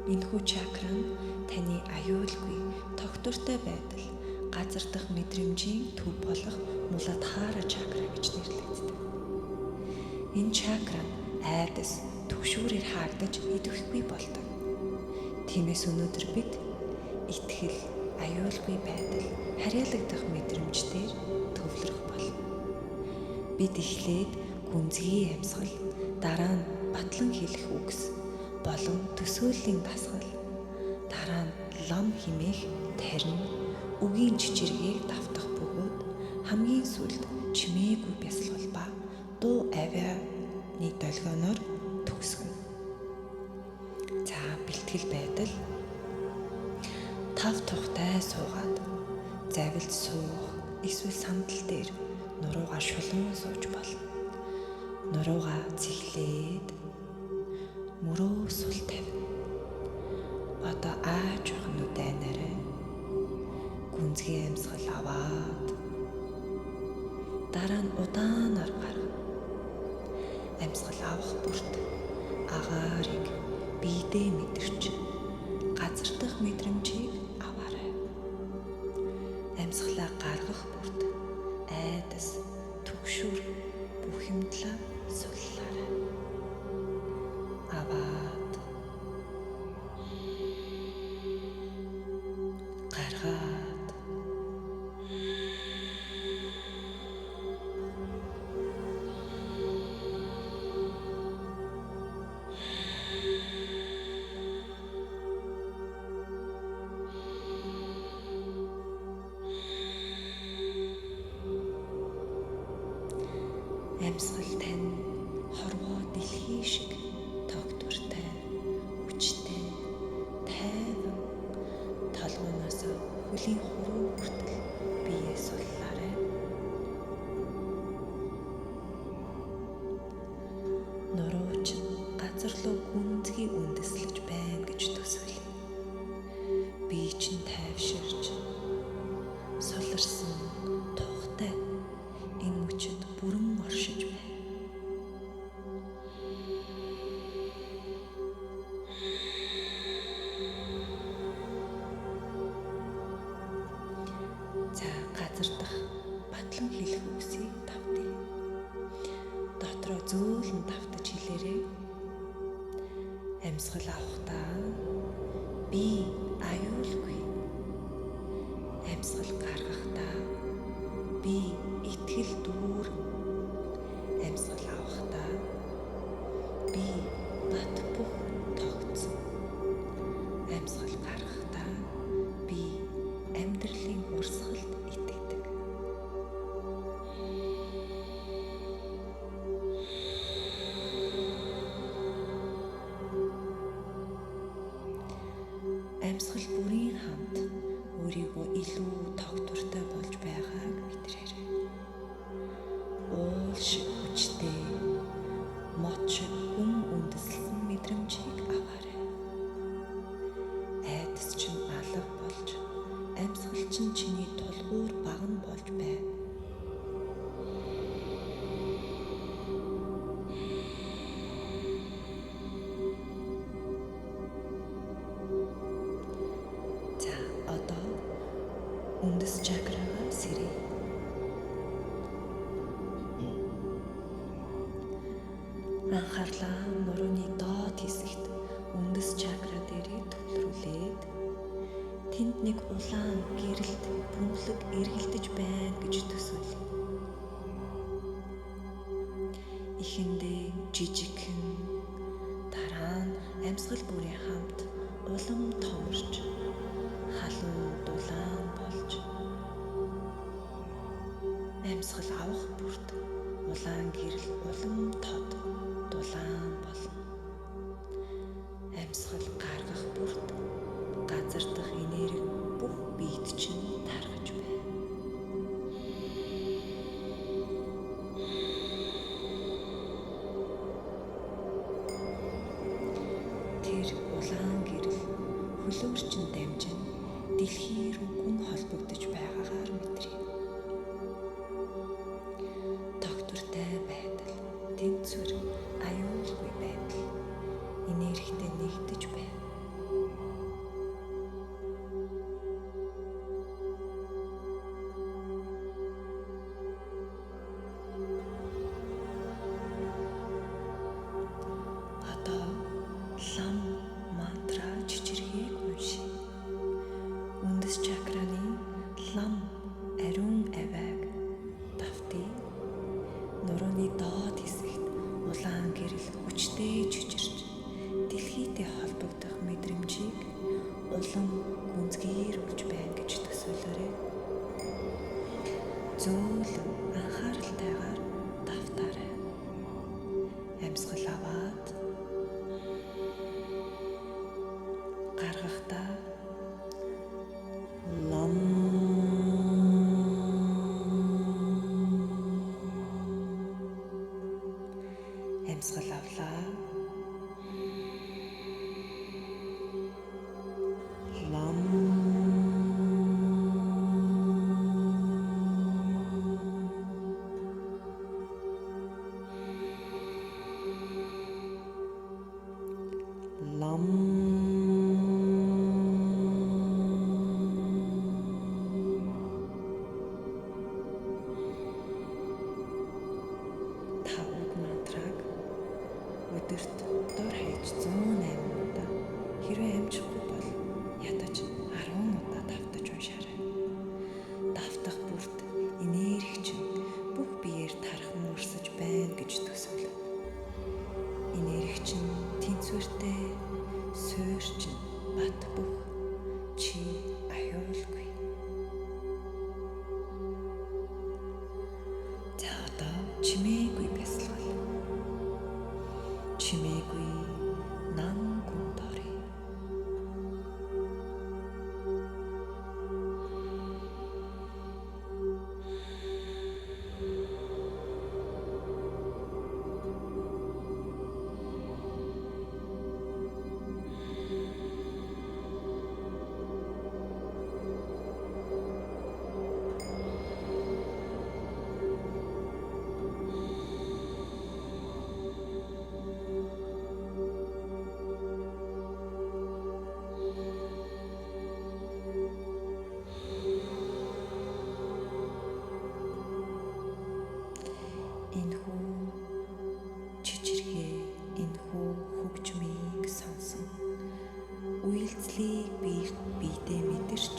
Энэхүү чакра нь таны аюулгүй, тогтвортой байдал, газар дахь мэдрэмжийн төв болох Муладхара чакра гэж нэрлэгддэг. Энэ чакра нь айдас, түгшүүрээр хаагдаж идэвхгүй болдог. Тиймээс өнөөдөр бид итгэл, аюулгүй байдал, харьяалагдах мэдрэмжээр төвлөрөх болно. Бид эхлээд гүнзгий амьсгал, дараа нь батлан хэлэх үгс болон төсөөллийн дасгал, дараа нь лам химээх тарин, үгийн чичиргээг давтах бөгөөд хамгийн сүүлд чимээгүй бясалгал ба дуу авианы долгионоор төгсгөнө. За, бэлтгэл байдал. Тав тухтай суугаад завилж суух эсвэл сандал дээр нуруугаа шулуун сууж болно. Нуруугаа цэглээд мөрөө сул тавина. Одоо ааж охин дайнараа гүнзгий амьсгал аваад дараа нь удаанаар гаргана. Амьсгал авах бүрт агаарыг биедээ мэдэрч газар дахь мэдрэмжийг аваарай. Амьсгалаа гаргах бүрт айдас, түгшүүр бүх юмдлаа суллаарай. Аваад гаргаад амьсгал тань хорвоо дэлхий шиг тогтвортой, хүчтэй, тайван толгооноос хөлийн хуруу хүртэл биеэ суллаарай. Нурууч газар руу гүнзгий үндэслэж байна гэж төсөөл. Бие чинь тайвширч суларсан, тухтай энэ мөчөд бүрэн оршиж байна. За, газар дахь батлан хэлэх үгсийг давтъя. Дотроо зөөлөн давтаж хэлээрэй. Амьсгал авахдаа би аюулгүй. Амьсгал гаргахдаа би итгэл дүүрэн. Амьсгал авахдаа би бат бөх тогтсон. Амьсгал гаргахдаа би амьдралын урсгалд итгэдэг. Амьсгал бүрийн хамт өөрийгөө илүү тогтвортой болж байгааг мэдрээрэй. Уул шиг хүчтэй, мод шиг хүн үндэслэн мэдрэмжийг аваарай. Айдас чинь алга болж, амьсгал чинь чиний тулгуур баган болж байна. За, одоо үндэс чакрагаа сэрье. Анхаарлаа нурууны доод хэсэгт үндэс чакра дээрээ төвлөрүүлээд тэнд нэг улаан гэрэлт бөмбөлөг эргэлдэж байна гэж төсөөл. Ихэндээ жижигхэн, дараа нь амьсгал бүрийн хамт улам томорч, халуун дулаан болж, амьсгал авах бүрт улаан гэрэл улам тод дулаан болно. Амьсгал гаргах бүрт газар дахь энерги бүх биед чинь тархаж байна. Тэр улаан гэрэл хөлөөрчин дамжин дэлхий рүү гүн холбогдож байгаагаар мэдрээ. Тогтвортой байдал, тэнцвэр, аюулгүй байдал энергитэй нэгдэж байна. дэлхийтэй холбогдох мэдрэмжийг улам гүнзгийрүүлж байна гэж төсөөлөөрэй. Зөөлөн анхааралтайгаар давтаарай. Амьсгал аваад гаргахдаа лам амьсгал авлаа. Лам лам тавд мантраг өдөрт дор хаяж 108 удаа, хэрвээ амжихгүй бол ядаж 10 удаа давтаж уншаарай. Давтах бүрт энерги чинь бүх биеэр тархан өрсөж байна гэж төсөөлөв. Энерги чинь тэнцвэртэй, суурчин бат бөх, чи аюулгүй. За одоо чимээгүй бясалгал. Чимээгүй нам гүнд оръё. Энэхүү чичирхээ, энэхүү хөгжмийг сонсон. Үйлслийг биедээ мэдэрч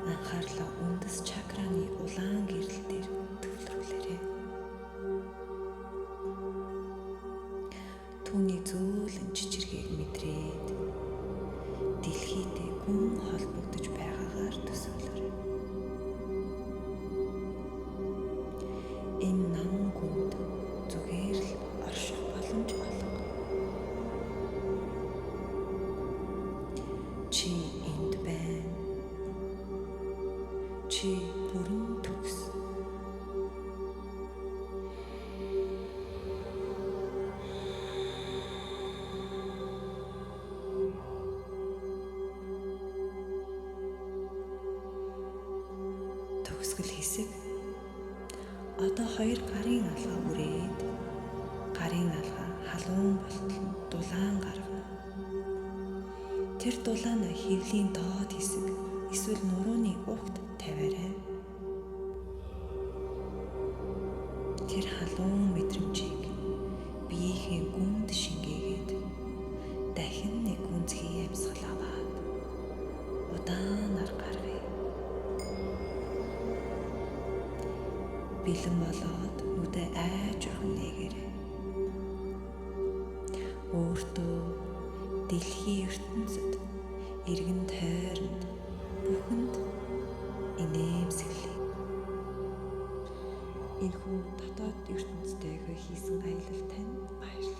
анхаарлаа үндэс чакраны улаан гэрэл дээр төвлөрүүлээрэй. Түүний зөөлөн чичирхээг мэдрээд дэлхийдээ гүн холбогдож байгаагаар төсөөлөөрэй. Энэ нам гүнд зүгээр л орших боломж олго. Чи энд байна. Чи бүрэн төгс. Төгсгөл хэсэг. Одоо 2 гарын алгаа үрээд гарын алгаа халуун болтол дулаан гаргана. Тэр дулаана хэвлийн доод хэсэг эсвэл нурууны угт тавиарай. Тэр халуун мэдрэмжийг биеийн гүнд шингээгээд дахин нэг гүнзгий амьсгал аваад удаанаар гаргая. Бэлэн болоод нүдээ айжхан нээгээрэй. Өөртөө дэлхийн ертөнцид эргэн тойронд бүхэнд инээмсэглэе. Энэхүү дотоод ертөнцтэйгээ хийсэн аялал тань баярлалаа.